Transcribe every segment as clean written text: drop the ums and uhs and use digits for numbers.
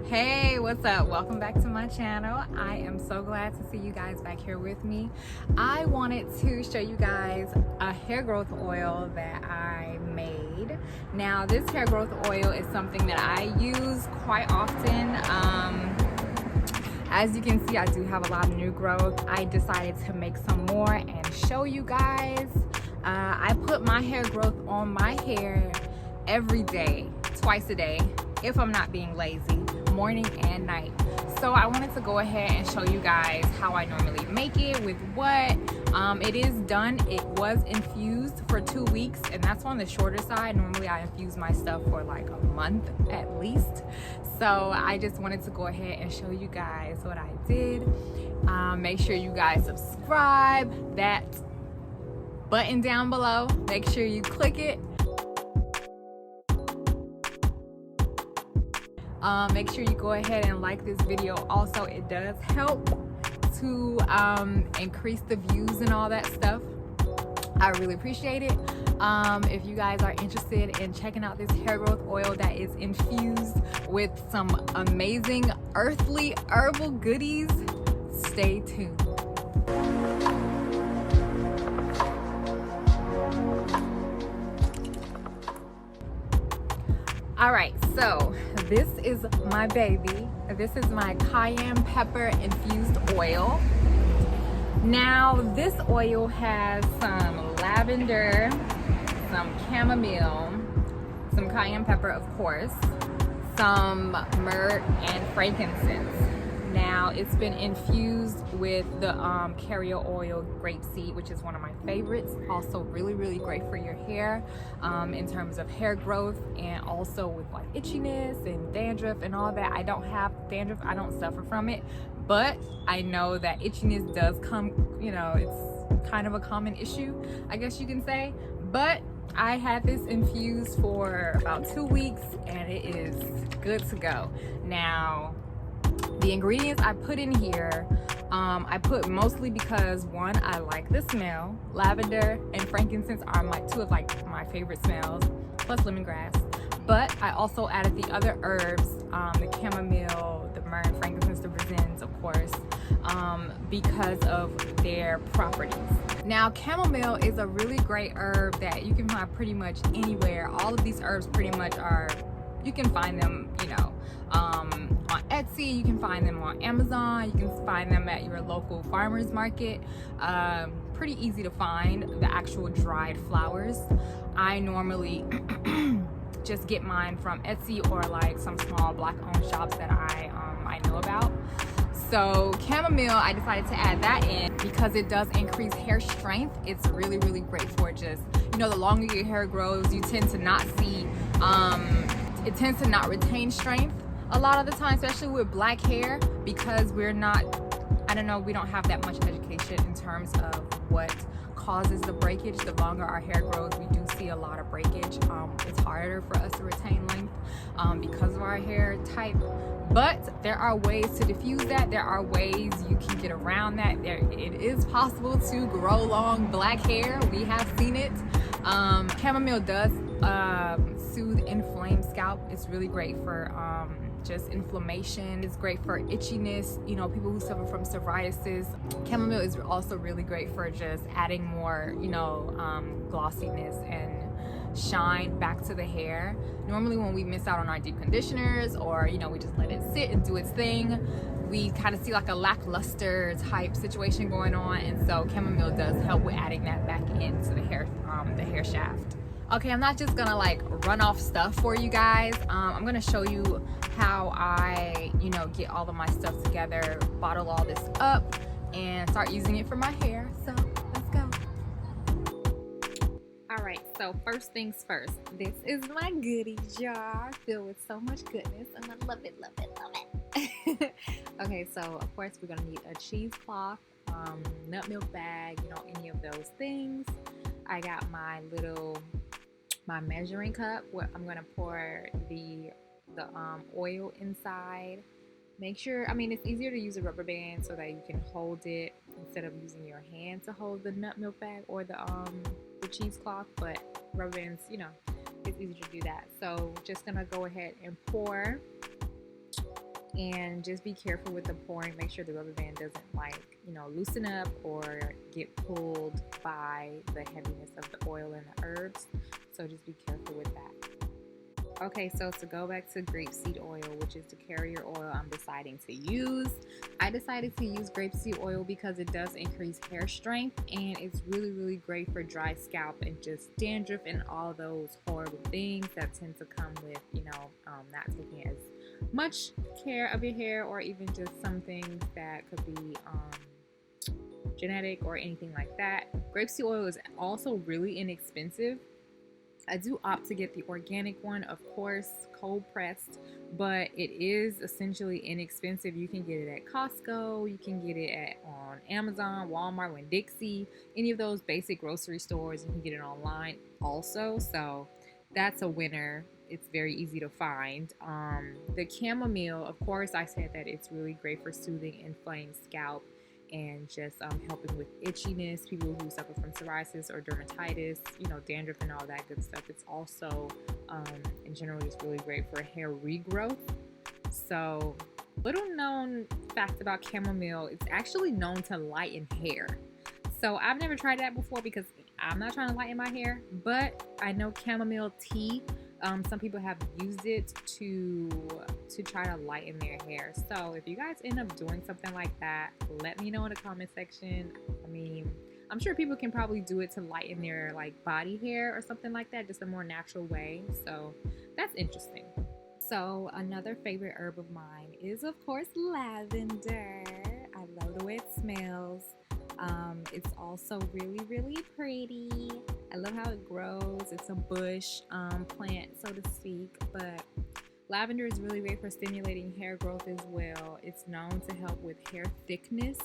Hey, what's up? Welcome back to my channel. I am so glad to see you guys back here with me. I wanted to show you guys a hair growth oil that I made. Now, this hair growth oil is something that I use quite often. As you can see, I do have a lot of new growth. I decided to make some more and show you guys. I put my hair growth on my hair every day, twice a day, if I'm not being lazy, morning and night. So I wanted to go ahead and show you guys how I normally make it, with what. It is done. It was infused for 2 weeks, and that's on the shorter side. Normally I infuse my stuff for like a month at least. So I just wanted to go ahead and show you guys what I did. Make sure you guys subscribe. That button down below, make sure you click it. Make sure you go ahead and like this video. Also, it does help to increase the views and all that stuff. I really appreciate it. If you guys are interested in checking out this hair growth oil that is infused with some amazing earthly herbal goodies, stay tuned. All right, so this is my baby. This is my Cayenne Pepper infused oil. Now, this oil has some lavender, some chamomile, some cayenne pepper, of course, some myrrh, and frankincense. Now, it's been infused with the carrier oil grapeseed, which is one of my favorites. Also really, really great for your hair in terms of hair growth, and also with like itchiness and dandruff and all that. I don't have dandruff, I don't suffer from it, but I know that itchiness does come, you know, it's kind of a common issue, I guess you can say. But I had this infused for about 2 weeks and it is good to go. Now, the ingredients I put in here, I put mostly because, one, I like the smell. Lavender and frankincense are two of my favorite smells, plus lemongrass. But I also added the other herbs, the chamomile, the myrrh, and frankincense, the resins, of course, because of their properties. Now, chamomile is a really great herb that you can find pretty much anywhere. All of these herbs pretty much are, you can find them, you know, on Etsy, you can find them on Amazon, you can find them at your local farmer's market. Pretty easy to find the actual dried flowers. I normally just get mine from Etsy or like some small black owned shops that I know about. So chamomile, I decided to add that in because it does increase hair strength. It's really, really great for just, you know, the longer your hair grows, you tend to not see, it tends to not retain strength a lot of the time, especially with black hair, because we're not, I don't know, we don't have that much education in terms of what causes the breakage. The longer our hair grows, we do see a lot of breakage. It's harder for us to retain length because of our hair type. But there are ways to diffuse that. There are ways you can get around that. It is possible to grow long black hair. We have seen it. Chamomile does soothe inflamed scalp. It's really great for just inflammation. It's great for itchiness, you know, people who suffer from psoriasis. Chamomile is also really great for just adding more, you know, glossiness and shine back to the hair. Normally when we miss out on our deep conditioners, or, you know, we just let it sit and do its thing, we kind of see like a lackluster type situation going on, and so chamomile does help with adding that back into the hair shaft. Okay, I'm not just gonna like run off stuff for you guys. I'm gonna show you how I, you know, get all of my stuff together, bottle all this up, and start using it for my hair. So let's go. All right, so first things first, this is my goodie jar filled with so much goodness, and I love it, love it, love it. Okay, so of course we're gonna need a cheesecloth, nut milk bag, you know, any of those things. I got my measuring cup where I'm gonna pour the oil inside. Make sure, I mean, it's easier to use a rubber band so that you can hold it instead of using your hand to hold the nut milk bag or the cheesecloth, but rubber bands, you know, it's easier to do that. So just gonna go ahead and pour And just be careful with the pouring. Make sure the rubber band doesn't, like, you know, loosen up or get pulled by the heaviness of the oil and the herbs. So just be careful with that. Okay, so to go back to grapeseed oil, which is the carrier oil I'm deciding to use. I decided to use grapeseed oil because it does increase hair strength, and it's really, really great for dry scalp and just dandruff and all those horrible things that tend to come with, you know, not taking as much care of your hair, or even just some things that could be genetic or anything like that. Grapeseed oil is also really inexpensive. I do opt to get the organic one, of course, cold pressed, but it is essentially inexpensive. You can get it at Costco, you can get it on Amazon, Walmart, Winn-Dixie, any of those basic grocery stores. You can get it online also, so that's a winner. It's very easy to find. The chamomile, of course, I said that it's really great for soothing inflamed scalp and just helping with itchiness, people who suffer from psoriasis or dermatitis, you know, dandruff and all that good stuff. It's also, in general, just really great for hair regrowth. So, little known fact about chamomile, it's actually known to lighten hair. So I've never tried that before because I'm not trying to lighten my hair, but I know chamomile tea, some people have used it to try to lighten their hair. So if you guys end up doing something like that, let me know in the comment section. I mean, I'm sure people can probably do it to lighten their like body hair or something like that, just a more natural way. So that's interesting. So another favorite herb of mine is, of course, lavender. I love the way it smells. It's also really, really pretty. I love how it grows. It's a bush plant, so to speak, but lavender is really great for stimulating hair growth as well. It's known to help with hair thickness,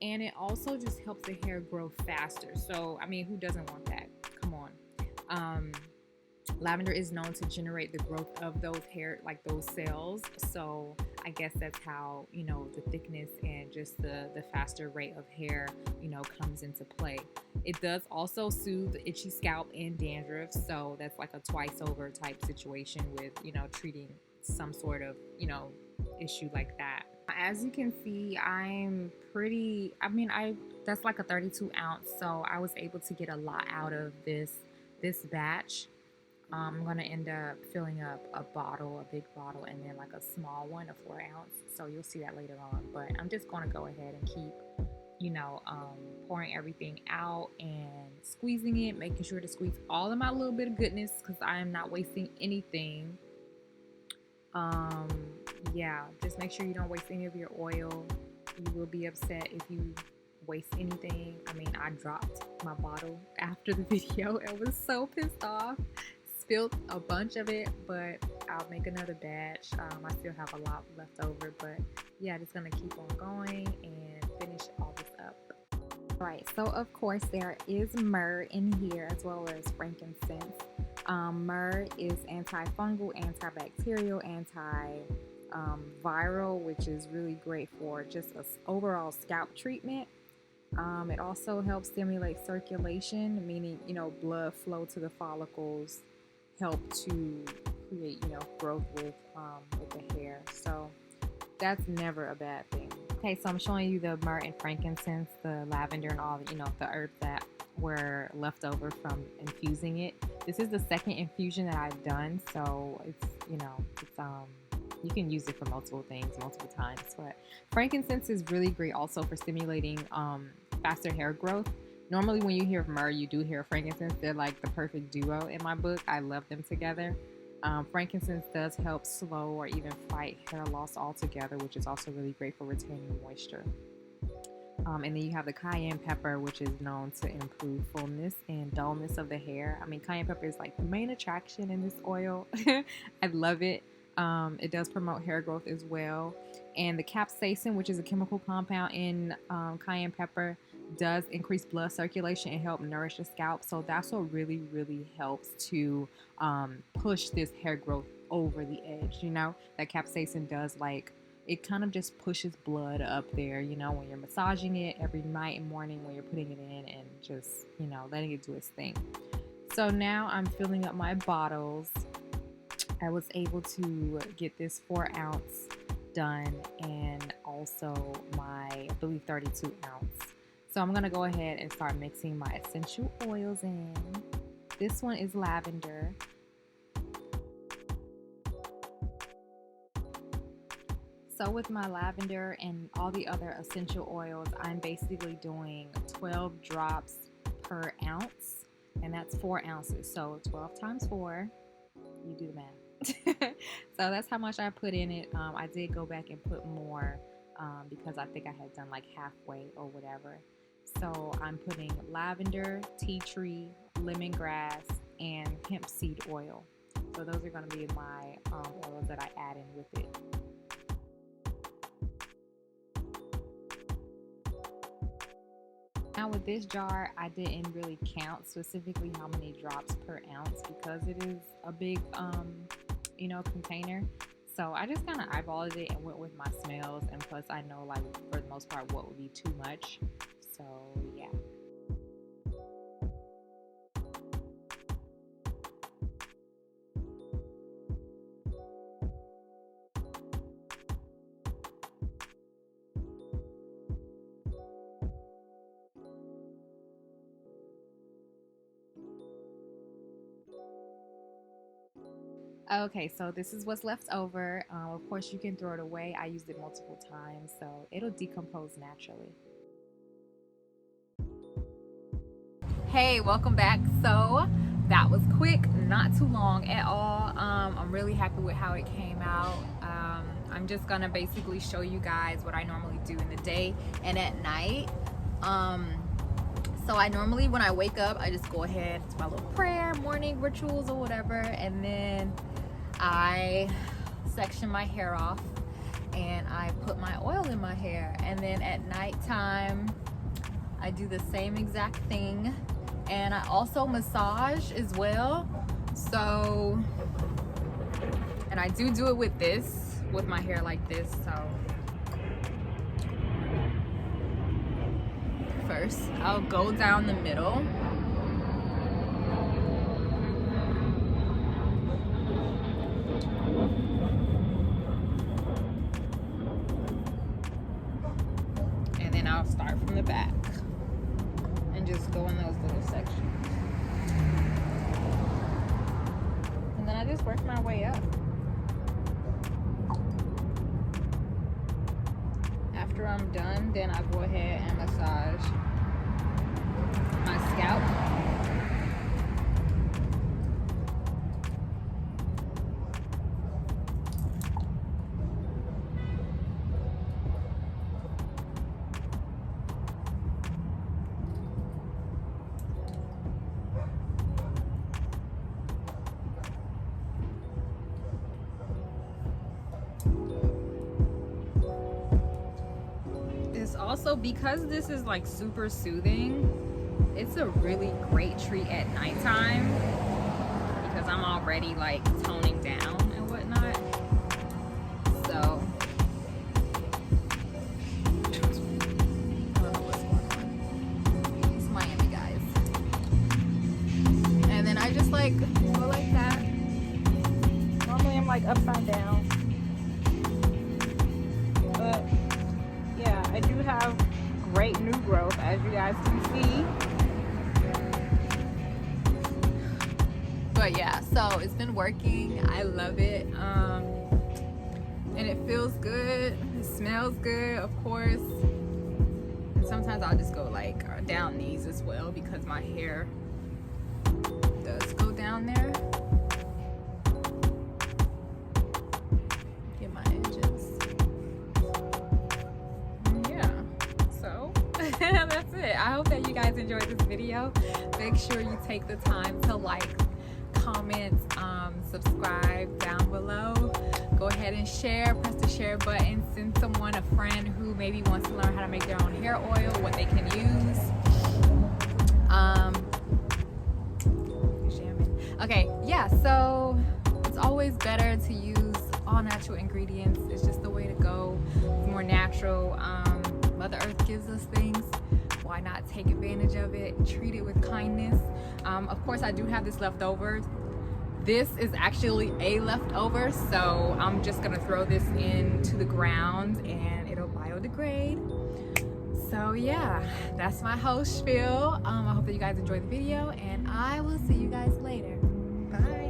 and it also just helps the hair grow faster. So, I mean, who doesn't want that? Come on. Lavender is known to generate the growth of those hair, like those cells. So I guess that's how, you know, the thickness and just the faster rate of hair, you know, comes into play. It does also soothe itchy scalp and dandruff. So that's like a twice over type situation with, you know, treating some sort of, you know, issue like that. As you can see, I'm pretty, that's like a 32 ounce. So I was able to get a lot out of this batch. I'm going to end up filling up a bottle, a big bottle, and then like a small one, a 4 ounce. So you'll see that later on. But I'm just going to go ahead and keep, you know, pouring everything out and squeezing it, making sure to squeeze all of my little bit of goodness because I am not wasting anything. Yeah, just make sure you don't waste any of your oil. You will be upset if you waste anything. I mean, I dropped my bottle after the video and was so pissed off. Spilled a bunch of it, but I'll make another batch. I still have a lot left over, but yeah, just gonna keep on going and finish all this up. Right, so of course there is myrrh in here as well as frankincense. Myrrh is antifungal, antibacterial, antiviral, which is really great for just an overall scalp treatment. It also helps stimulate circulation, meaning, you know, blood flow to the follicles, help to create, you know, growth with the hair. So that's never a bad thing. Okay, so I'm showing you the myrrh and frankincense, the lavender, and all the, you know, the herbs that were left over from infusing it. This is the second infusion that I've done, so it's, you know, it's you can use it for multiple things, multiple times. But frankincense is really great also for stimulating faster hair growth. Normally when you hear of myrrh, you do hear frankincense. They're like the perfect duo in my book. I love them together. Frankincense does help slow or even fight hair loss altogether, which is also really great for retaining moisture. And then you have the cayenne pepper, which is known to improve fullness and dullness of the hair. I mean, cayenne pepper is like the main attraction in this oil. I love it. It does promote hair growth as well. And the capsaicin, which is a chemical compound in cayenne pepper, does increase blood circulation and help nourish the scalp. So that's what really, really helps to push this hair growth over the edge. You know, that capsaicin does, like, it kind of just pushes blood up there, you know, when you're massaging it every night and morning, when you're putting it in and just, you know, letting it do its thing. So now I'm filling up my bottles. I was able to get this 4 ounce done, and also my, I believe, 32 ounce. So I'm gonna go ahead and start mixing my essential oils in. This one is lavender. So with my lavender and all the other essential oils, I'm basically doing 12 drops per ounce, and that's 4 ounces. So 12 times 4, you do the math. So that's how much I put in it. I did go back and put more because I think I had done like halfway or whatever. So I'm putting lavender, tea tree, lemongrass, and hemp seed oil. So those are going to be my oils that I add in with it. Now with this jar, I didn't really count specifically how many drops per ounce because it is a big, you know, container. So I just kind of eyeballed it and went with my smells, and plus I know, like, for the most part what would be too much. So yeah. Okay, so this is what's left over. Of course, you can throw it away. I used it multiple times, so it'll decompose naturally. Hey, welcome back. So that was quick, not too long at all. I'm really happy with how it came out. I'm just gonna basically show you guys what I normally do in the day and at night. So I normally, when I wake up, I just go ahead to my little prayer, morning rituals or whatever, and then I section my hair off and I put my oil in my hair. And then at nighttime, I do the same exact thing. And I also massage as well. So, and I do it with this, with my hair like this. So first, I'll go down the middle. And then I'll start from the back and just go in those little sections. And then I just work my way up. After I'm done, then I go ahead and massage my scalp. Also, because this is like super soothing, it's a really great treat at nighttime because I'm already like toning down and whatnot. So I don't know what's going on. It's Miami, guys. And then I just like go like that. Normally I'm like upside down, but yeah, I do have great new growth, as you guys can see. But yeah, so it's been working. I love it. And it feels good. It smells good, of course. And sometimes I'll just go like down these as well because my hair does go down there. Get my edges. That's it. I hope that you guys enjoyed this video. Make sure you take the time to like, comment, subscribe down below. Go ahead and share. Press the share button. Send someone, a friend who maybe wants to learn how to make their own hair oil, what they can use. Okay, yeah, so it's always better to use all natural ingredients. It's just the way to go. It's more natural. Mother Earth gives us things. Why not take advantage of it? Treat it with kindness. Of course, I do have this left over This is actually a leftover, so I'm just gonna throw this into the ground and it'll biodegrade. So yeah, that's my whole spiel. I hope that you guys enjoyed the video, and I will see you guys later. Bye.